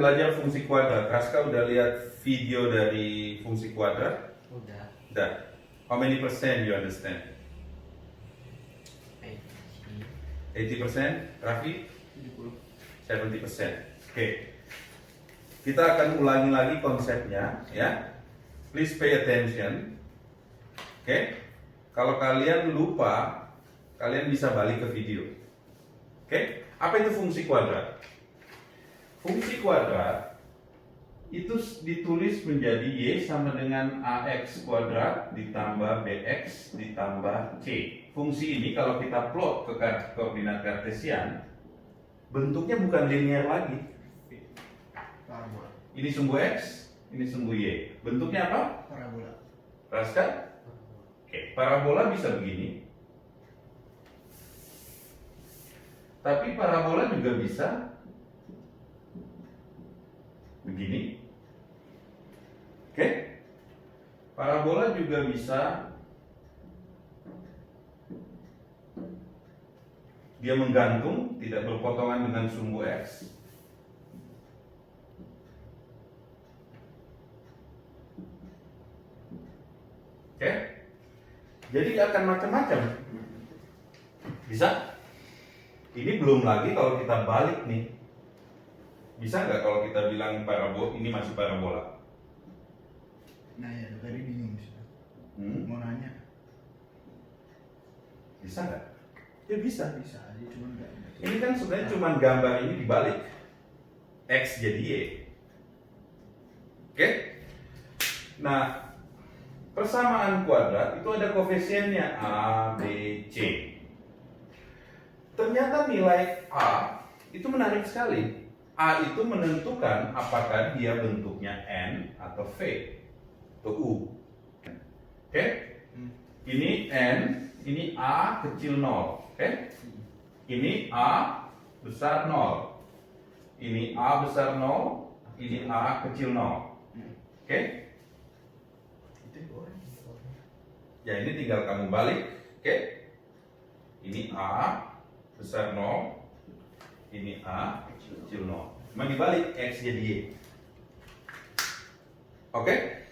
belajar fungsi kuadrat. Raska udah lihat video dari fungsi kuadrat? Udah. Udah. How many percent you understand? 80%? Raffi? 70%. Oke. Kita akan ulangi lagi konsepnya, ya. Please pay attention. Oke. Kalau kalian lupa, kalian bisa balik ke video. Oke. Apa itu fungsi kuadrat? Fungsi kuadrat itu ditulis menjadi Y sama dengan AX kuadrat ditambah BX ditambah C. Fungsi ini kalau kita plot ke koordinat kartesian, bentuknya bukan linear lagi. Parabola. Ini sumbu X, ini sumbu Y. Bentuknya apa? Parabola. Raska? Oke, parabola bisa begini. Tapi parabola juga bisa begini. Oke? Parabola juga bisa dia menggantung, tidak berpotongan dengan sumbu X. Oke? Jadi akan macam-macam. Bisa? Ini belum lagi kalau kita balik nih. Bisa nggak kalau kita bilang parabola ini masih parabola? Nah ya, tadi bingung sih. Mau nanya. Bisa nggak? Ya bisa. Bisa aja, cuman nggak. Ini kan sebenarnya cuma gambar ini dibalik. X jadi Y. Oke? Nah, persamaan kuadrat itu ada koefisiennya A, B, C. Ternyata nilai A itu menarik sekali. A itu menentukan apakah dia bentuknya N atau V atau U. Oke? Ini N, ini A kecil 0. Oke? Ini A besar 0. Ini A besar 0, ini A kecil 0. Oke? Ya, ini tinggal kamu balik. Oke? Ini A besar 0, ini A kecil 0. Cuma dibalik X jadi Y. Oke?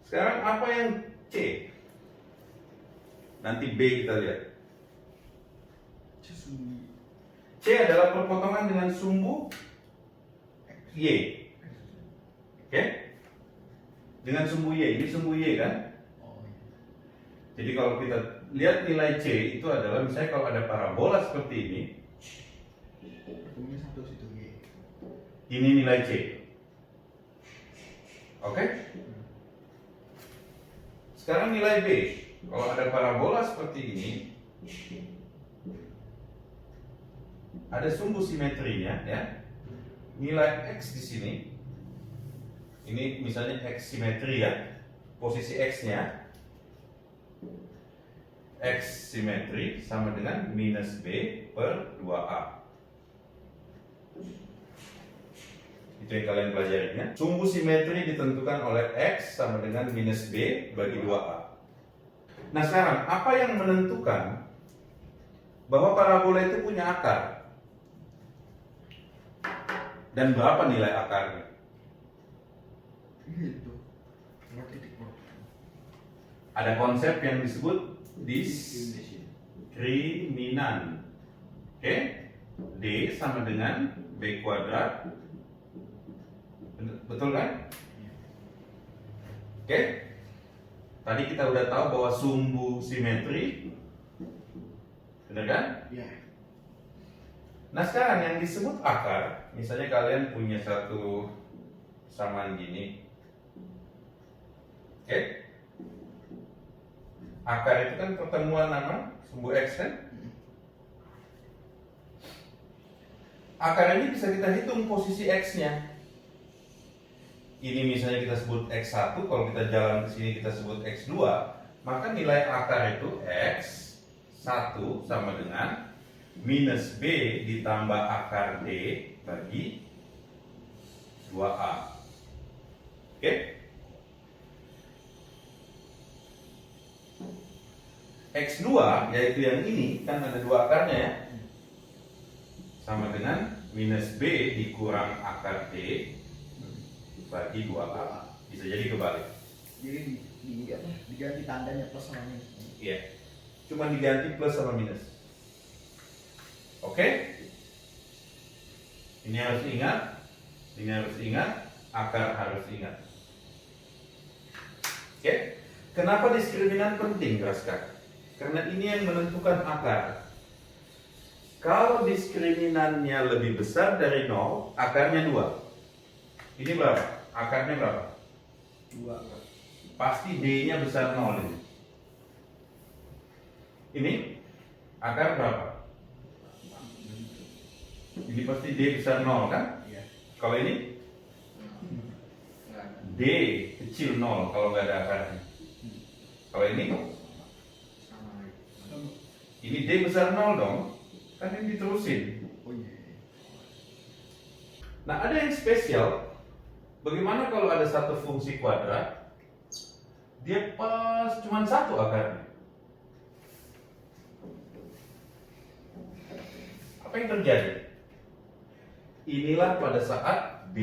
Sekarang apa yang C? Nanti B kita lihat. C adalah perpotongan dengan sumbu Y. Oke? Dengan sumbu Y. Ini sumbu Y kan? Jadi kalau kita lihat nilai C itu adalah misalnya kalau ada parabola seperti ini, Satu situ Y. ini nilai C. Oke? Sekarang nilai B. Kalau ada parabola seperti ini, ada sumbu simetrinya, ya. Nilai X di sini. Ini misalnya X simetri ya. Posisi X-nya X simetri sama dengan minus B per 2A. Itu yang kalian pelajari ya. Sumbu simetri ditentukan oleh X sama dengan minus B bagi 2A. Nah sekarang, apa yang menentukan bahwa parabola itu punya akar? Dan berapa nilai akarnya? Itu. Titik. Ada konsep yang disebut diskriminan. Oke? D sama dengan B kuadrat. Betul kan? Oke? Tadi kita udah tahu bahwa sumbu simetri. Benar kan? Ya. Nah sekarang yang disebut akar, misalnya kalian punya satu samaan gini. Oke? Akar itu kan pertemuan nama sumbu X kan? Akar ini bisa kita hitung posisi X-nya. Ini misalnya kita sebut X1, kalau kita jalan ke sini kita sebut X2, maka nilai akar itu X1 sama dengan minus B ditambah akar D bagi 2A. Oke? X2 yaitu yang ini kan ada dua akarnya ya, sama dengan minus B dikurang akar D bagi 2A. Bisa jadi kebalik. Jadi diganti tandanya plus sama minus. Iya. Cuma diganti plus sama minus. Oke? Ini harus ingat, akar harus ingat. Oke? Kenapa diskriminan penting, Raska? Karena ini yang menentukan akar. Kalau diskriminannya lebih besar dari 0, akarnya 2. Ini berapa? Akarnya berapa? 2. Pasti D-nya besar 0 ini. Ini akar berapa? Ini pasti D besar 0 kan? Iya. Kalau ini D kecil 0 kalau nggak ada akarnya. Kalau ini D besar 0 dong. Kan ini diterusin. Oh iya. Nah, ada yang spesial. Bagaimana kalau ada satu fungsi kuadrat, dia pas cuma satu akarnya? Apa yang terjadi? Inilah pada saat D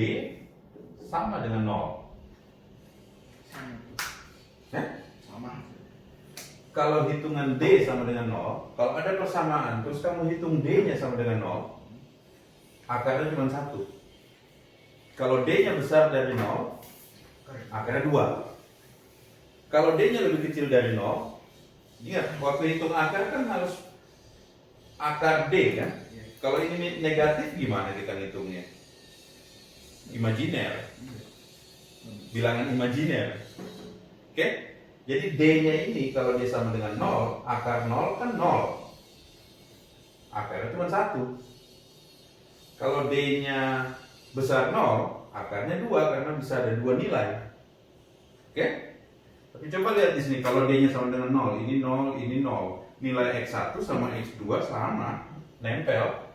sama dengan 0. Sama. Hah? Sama. Kalau hitungan D sama dengan 0, kalau ada persamaan, terus kamu hitung D-nya sama dengan 0, akarnya cuma 1. Kalau D-nya besar dari 0, akarnya 2. Kalau D-nya lebih kecil dari 0, ingat, waktu hitung akar kan harus akar D kan? Kalau ini negatif gimana kita ngitungnya? Imajiner. Bilangan imajiner. Oke? Jadi D-nya ini kalau dia sama dengan 0, akar 0 kan 0. Akarnya cuma 1. Kalau D-nya besar 0, akarnya 2 karena bisa ada 2 nilai. Oke? Tapi coba lihat di sini, kalau D-nya sama dengan 0, ini 0, ini 0. Nilai X1 sama X2 sama, nempel.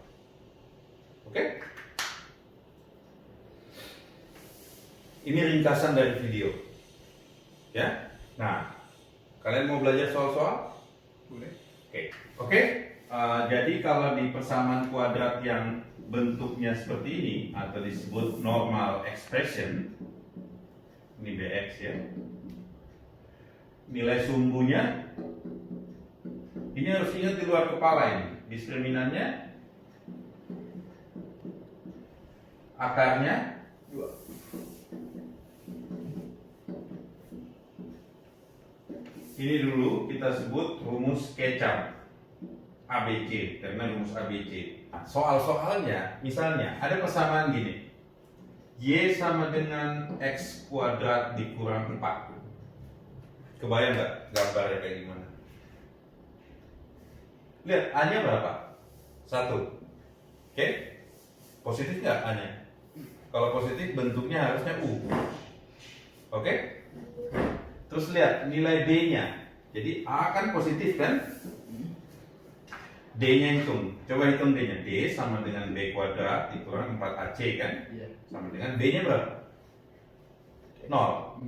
Oke? Ini ringkasan dari video. Ya? Nah, kalian mau belajar soal-soal? Boleh. Oke. Jadi kalau di persamaan kuadrat yang bentuknya seperti ini atau disebut normal expression, ini dx ya. Nilai sumbunya ini harus ingat di luar kepala ini. Diskriminannya akarnya 2. Ini dulu kita sebut rumus kecam ABC, karena rumus ABC. Soal-soalnya, misalnya ada persamaan gini, Y sama dengan X kuadrat dikurang 4. Kebayang nggak gambarnya kayak gimana? Lihat, A-nya berapa? 1. Oke? Positif nggak A-nya? Kalau positif bentuknya harusnya U. Oke? Terus lihat nilai B-nya. Jadi A kan positif kan? D-nya hitung. Coba hitung D-nya. D sama dengan B kuadrat dikurang 4AC kan? Iya. Sama dengan B-nya berapa? 0.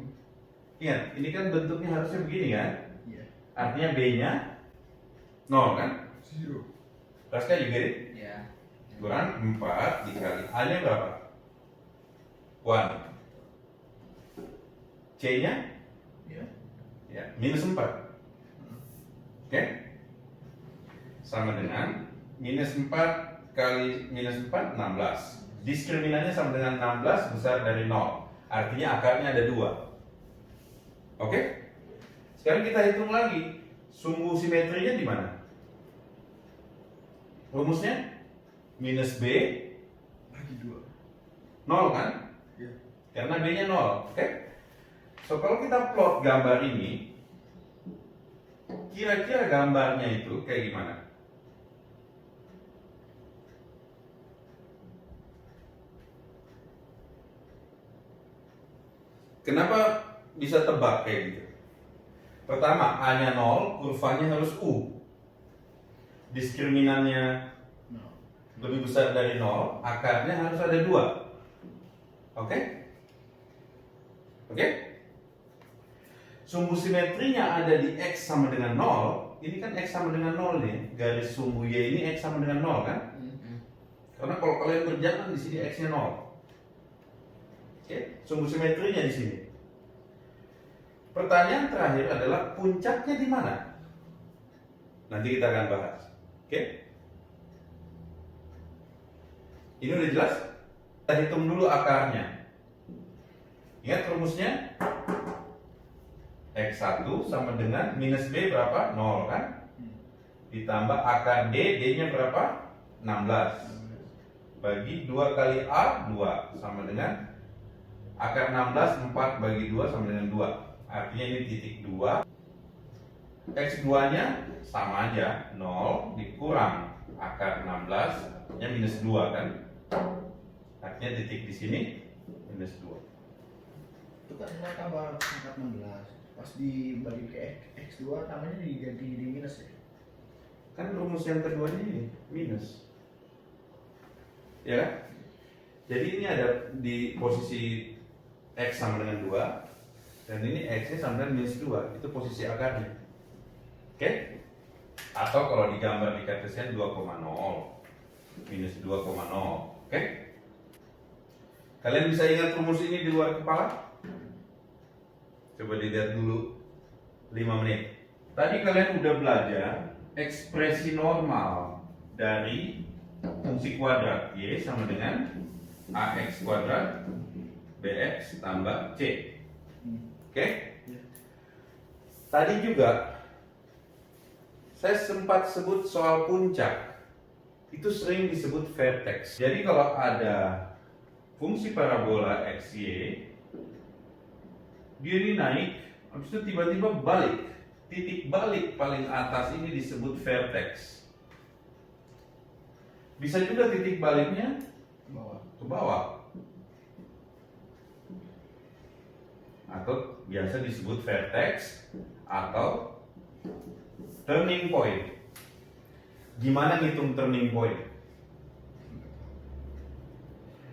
Ingat, ini kan bentuknya harusnya begini kan? Iya. Artinya B-nya 0 kan? 0. Raska juga deh. Iya. Kurang 4 dikali A-nya berapa? 1. C-nya? Iya. Ya, minus 4. Oke? Sama dengan minus 4 kali minus 4, 16. Diskriminannya sama dengan 16 besar dari 0. Artinya akarnya ada 2. Oke? Sekarang kita hitung lagi. Sumbu simetrinya di mana? Rumusnya? Minus B Bagi 2. 0 kan? Iya. Karena B-nya 0. Oke? So, kalau kita plot gambar ini, kira-kira gambarnya itu kayak gimana? Kenapa bisa tebak kayak gitu? Pertama, A-nya 0, kurvanya harus U. Diskriminannya lebih besar dari 0, akarnya harus ada 2. Oke? Oke? Sumbu simetrinya ada di X sama dengan 0. Ini kan X sama dengan 0 nih. Garis sumbu Y ini X sama dengan 0 kan? Karena kalau kalian berjalan di sini x-nya 0. Oke, sumbu simetrinya di sini. Pertanyaan terakhir adalah puncaknya di mana? Nanti kita akan bahas. Oke? Ini udah jelas? Kita hitung dulu akarnya. Ingat rumusnya? X1 sama dengan minus B berapa? 0 kan? Ditambah akar D, D-nya berapa? 16. Bagi 2 kali A, 2. Sama dengan akar 16, 4 bagi 2 sama dengan 2. Artinya ini titik 2. X2 nya sama aja, 0 dikurang akar 16, artinya minus 2 kan. Artinya titik di sini minus 2. Itu kan nilai tambah angka 16. Pas dibagi ke X2 namanya diganti di minus ya. Kan rumus yang keduanya ini minus. Ya kan? Jadi ini ada di posisi X sama dengan 2. Dan ini X-nya sama dengan minus 2. Itu posisi akarnya. Oke? Atau kalau digambar di Kartesian 2,0 minus 2,0. Oke? Kalian bisa ingat rumus ini di luar kepala? Coba dilihat dulu 5 menit. Tadi kalian udah belajar ekspresi normal dari fungsi kuadrat Y sama dengan AX kuadrat BX tambah C. Oke? Tadi juga saya sempat sebut soal puncak. Itu sering disebut vertex. Jadi kalau ada fungsi parabola XY, dia ini naik, habis itu tiba-tiba balik. Titik balik paling atas ini disebut vertex. Bisa juga titik baliknya ke bawah. Atau biasa disebut vertex atau turning point. Gimana ngitung turning point?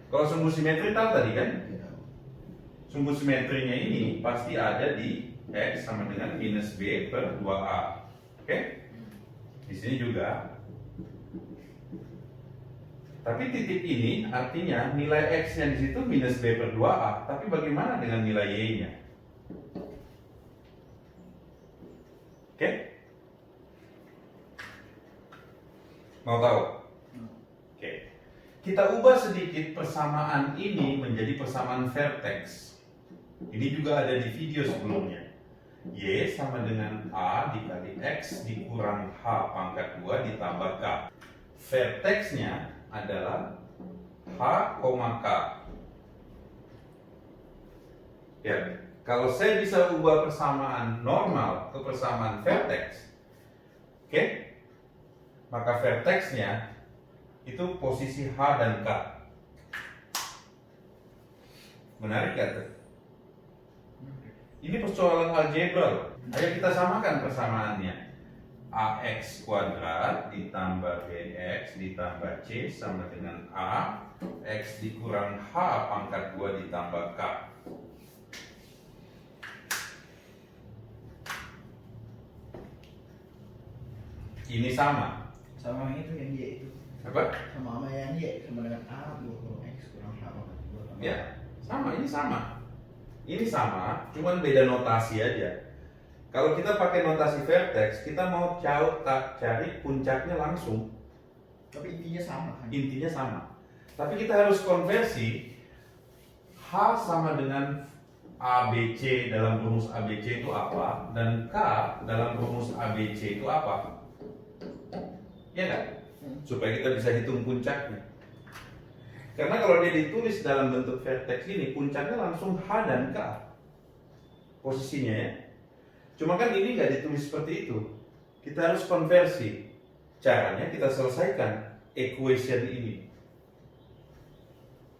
Kalau sumbu simetri tahu tadi kan? Sumbu simetrinya ini pasti ada di X sama dengan minus B per 2A. Oke? Di sini juga. Tapi titik ini artinya nilai X-nya di situ minus B per 2A. Tapi bagaimana dengan nilai Y-nya? Oke? Mau tahu? Oke. Kita ubah sedikit persamaan ini menjadi persamaan vertex. Ini juga ada di video sebelumnya. Y sama dengan A dikali X dikurang H pangkat 2 ditambah K. Vertexnya adalah H, K. Ya, kalau saya bisa ubah persamaan normal ke persamaan vertex, oke? Maka vertexnya itu posisi H dan K. Menarik gak tuh? Ini persoalan algebra loh. Ayo kita samakan persamaannya. AX kuadrat ditambah BX ditambah C sama dengan A. X dikurang H pangkat 2 ditambah K. Ini sama. Sama yang itu yang Y itu. Apa? Sama yang Y sama dengan A kurang X kurang H pangkat 2. Ya, sama. Ini sama. Ini sama, cuman beda notasi aja. Kalau kita pakai notasi vertex, kita mau cari puncaknya langsung. Tapi intinya sama kan? Intinya sama. Tapi kita harus konversi H sama dengan ABC dalam rumus ABC itu apa, dan K dalam rumus ABC itu apa. Ya nggak? Supaya kita bisa hitung puncaknya. Karena kalau dia ditulis dalam bentuk vertex ini, puncaknya langsung H dan K posisinya ya. Cuma kan ini nggak ditulis seperti itu. Kita harus konversi. Caranya kita selesaikan equation ini.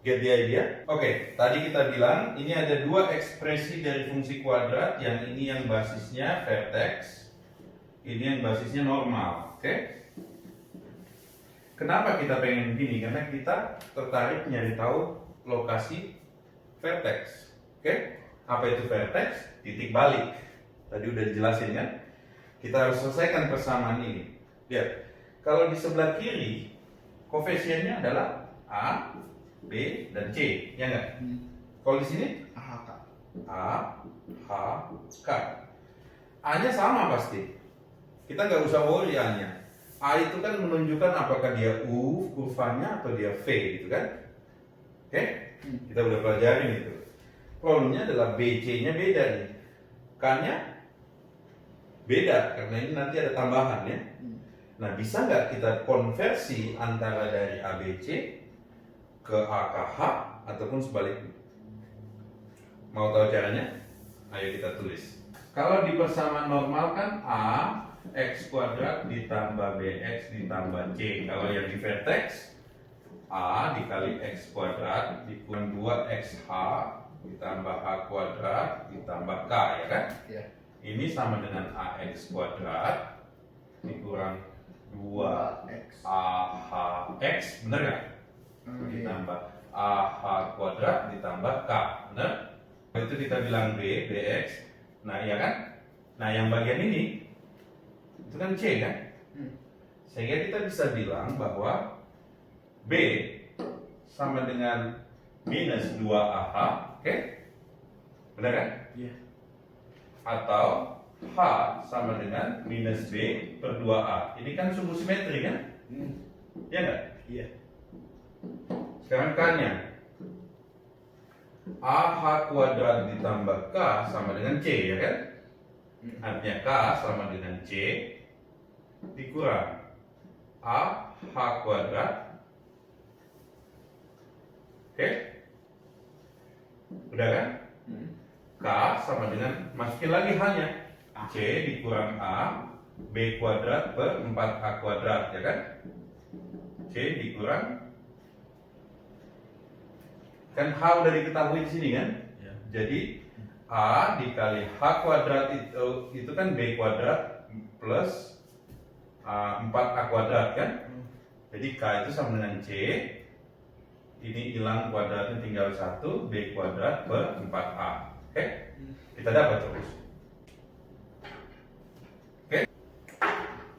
Get the idea? Oke, tadi kita bilang ini ada dua ekspresi dari fungsi kuadrat. Yang ini yang basisnya vertex, ini yang basisnya normal. Oke? Kenapa kita pengen begini? Karena kita tertarik nyari tahu lokasi vertex. Oke? Apa itu vertex? Titik balik. Tadi udah dijelasin kan? Kita harus selesaikan persamaan ini. Lihat, kalau di sebelah kiri Koefisiennya adalah A, B, dan C, ya enggak? Kalau di sini AHK. A, H, K. A-nya sama pasti. Kita nggak usah worry A-nya. A itu kan menunjukkan apakah dia U kurvanya atau dia V gitu kan? Oke? Kita udah pelajarin itu. Problemnya adalah BC-nya beda nih. K-nya beda karena ini nanti ada tambahan ya. Nah, bisa nggak kita konversi antara dari ABC ke AKH ataupun sebaliknya? Mau tahu caranya? Ayo kita tulis. Kalau di persamaan normal kan A X kuadrat ditambah BX ditambah C. Kalau yang di vertex A dikali X kuadrat dikurang 2XH ditambah H kuadrat ditambah K, ya kan? Ya. Ini sama dengan AX kuadrat dikurang 2AHX, bener nggak? Ditambah AH kuadrat ditambah K, bener? Itu kita bilang B, BX. Nah, iya kan? Nah, yang bagian ini itu kan C kan? Sehingga kita bisa bilang bahwa B sama dengan minus 2AH, oke? Benar kan? Iya. Atau H sama dengan minus B per 2A. Ini kan sumbu simetri kan? Ya enggak? Iya. Sekarang K-nya AH kuadrat ditambah K sama dengan C, ya kan? Artinya K sama dengan C dikurang AH kuadrat. Oke? Udah kan? K sama dengan, masukin lagi H-nya, C dikurang A B kuadrat per 4A kuadrat, ya kan? C dikurang, kan H udah diketahui di sini kan? Ya. Jadi A dikali H kuadrat itu kan B kuadrat plus 4A kuadrat kan? Jadi K itu sama dengan C. Ini hilang kuadratnya tinggal 1, B kuadrat per 4A. Oke? Kita dapat terus. Oke?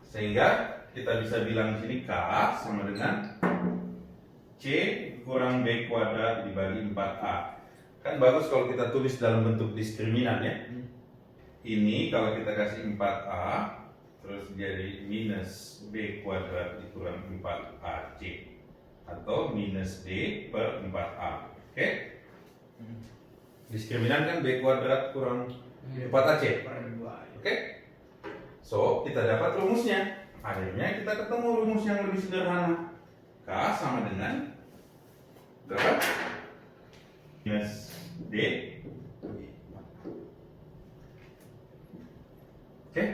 Sehingga kita bisa bilang di sini K sama dengan C kurang B kuadrat dibagi 4A. Kan bagus kalau kita tulis dalam bentuk diskriminan ya. Ini kalau kita kasih 4A terus jadi minus B kuadrat dikurang 4AC atau minus D per 4A. Oke? Diskriminan kan B kuadrat kurang 4AC. Oke? So, kita dapat rumusnya. Akhirnya kita ketemu rumus yang lebih sederhana. K sama dengan berapa? Minus D. Oke?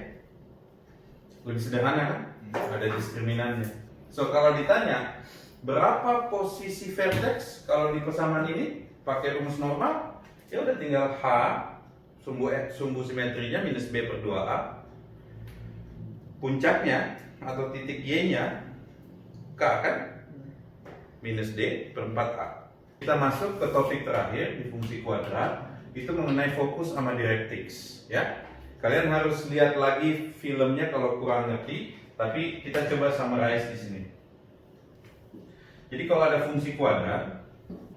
Lebih sederhana kan? Ada diskriminannya. So, kalau ditanya berapa posisi vertex kalau di persamaan ini pakai rumus normal, ya udah tinggal H sumbu simetrinya minus B per 2A, puncaknya atau titik Y-nya K kan minus D per 4A. Kita masuk ke topik terakhir di fungsi kuadrat, itu mengenai fokus sama directrix ya. Kalian harus lihat lagi filmnya kalau kurang ngerti, tapi kita coba summarize di sini. Jadi kalau ada fungsi kuadrat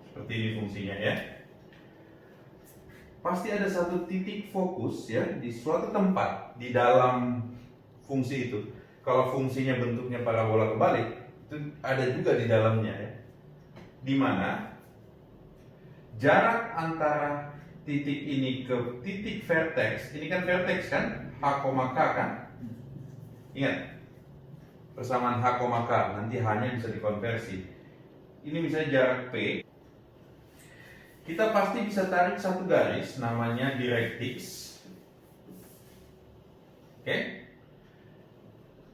seperti ini fungsinya ya, pasti ada satu titik fokus ya di suatu tempat di dalam fungsi itu. Kalau fungsinya bentuknya parabola kebalik, itu ada juga di dalamnya ya. Di mana jarak antara titik ini ke titik vertex, ini kan vertex kan, H, K kan? Ingat, persamaan H, K, nanti H-nya bisa dikonversi. Ini misalnya jarak P. Kita pasti bisa tarik satu garis namanya directrix. Oke?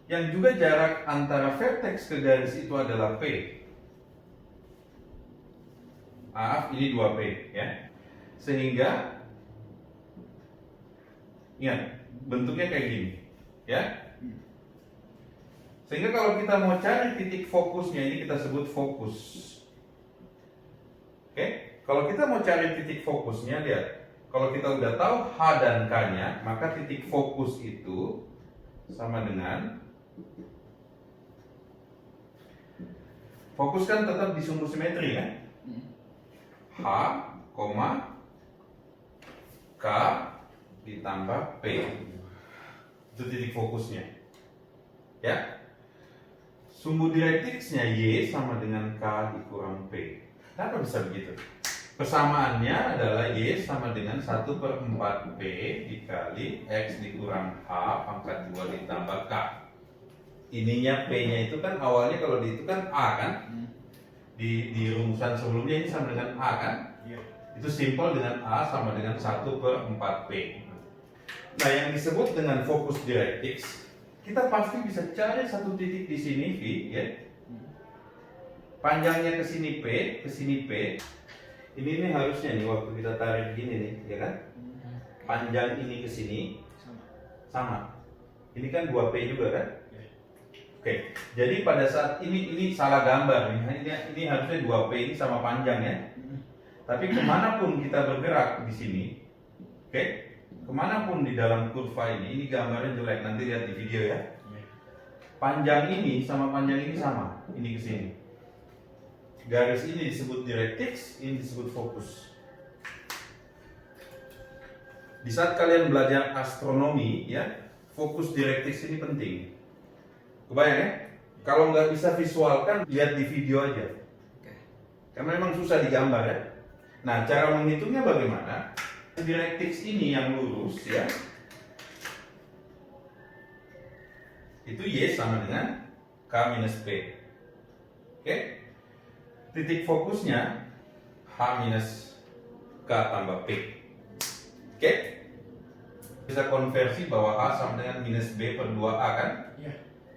Yang juga jarak antara vertex ke garis itu adalah P. Maaf, ini 2P ya. Sehingga ingat, bentuknya kayak gini ya. Sehingga kalau kita mau cari titik fokusnya, ini kita sebut fokus. Oke? Kalau kita mau cari titik fokusnya, lihat. Kalau kita udah tahu H dan K-nya, maka titik fokus itu sama dengan Fokus kan tetap di sumbu simetri kan? H, K ditambah P. Itu titik fokusnya. Ya. Sumbu direktriksnya Y sama dengan K dikurang P. Kenapa bisa begitu? Persamaannya adalah Y sama dengan 1/4 P dikali X dikurang H pangkat 2 ditambah K. Ininya P-nya itu kan awalnya kalau di itu kan A kan? Di rumusan sebelumnya ini sama dengan A kan? Iya. Itu simpel dengan A sama dengan 1/4 P. Nah, yang disebut dengan fokus direktrix, kita pasti bisa cari satu titik di sini V, ya. Panjangnya ke sini P, ke sini P. Ini harusnya nih waktu kita tarik gini nih, ya kan? Panjang ini ke sini sama. Ini kan 2P juga kan? Oke, jadi pada saat ini salah gambar nih. Ini harusnya 2P ini sama panjang ya. Tapi kemanapun kita bergerak di sini, oke, kemanapun di dalam kurva ini gambarnya jelek, nanti lihat di video ya. Panjang ini sama panjang ini sama, ini ke sini. Garis ini disebut direktrix, ini disebut fokus. Di saat kalian belajar astronomi ya, fokus direktrix ini penting. Kebayang ya? Kalau nggak bisa visualkan, lihat di video aja. Karena memang susah digambar ya. Nah, cara menghitungnya bagaimana? Direktrix ini yang lurus ya, itu Y sama dengan K minus P. Oke? Titik fokusnya H minus K tambah P. Oke? Bisa konversi bahwa H sama dengan minus B per 2A kan? Iya.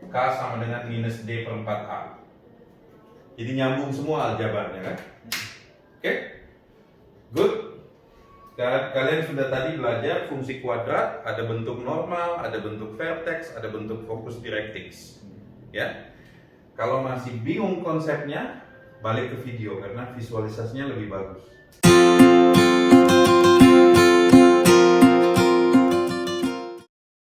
K sama dengan minus D per 4A. Jadi nyambung semua aljabarnya kan? Oke? Good. Kalian sudah tadi belajar fungsi kuadrat, ada bentuk normal, ada bentuk vertex, ada bentuk fokus direktrix. Ya. Kalau masih bingung konsepnya, balik ke video karena visualisasinya lebih bagus.